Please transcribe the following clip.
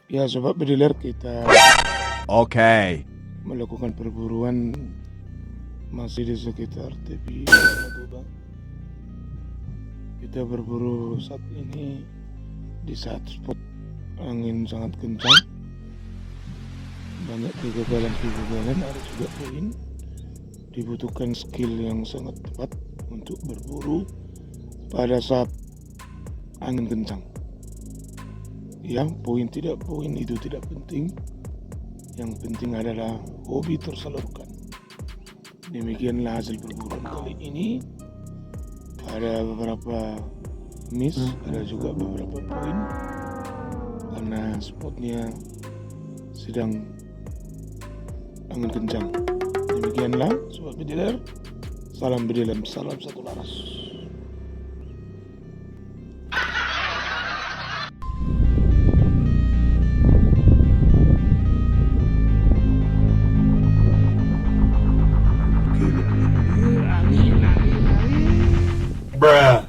Ya sobat bediler, kita melakukan perburuan masih di sekitar tepi Danau. Kita berburu saat ini di saat spot angin sangat kencang, banyak kegagalan, ada juga poin. Dibutuhkan skill yang sangat tepat untuk berburu pada saat angin kencang. Ya, poin itu tidak penting. Yang penting adalah hobi tersalurkan. Demikianlah hasil perburuan kali ini. Ada beberapa miss, ada juga beberapa poin karena spotnya sedang angin kencang. Demikianlah sobat bediler, salam bediler, salam satu laras. Bruh.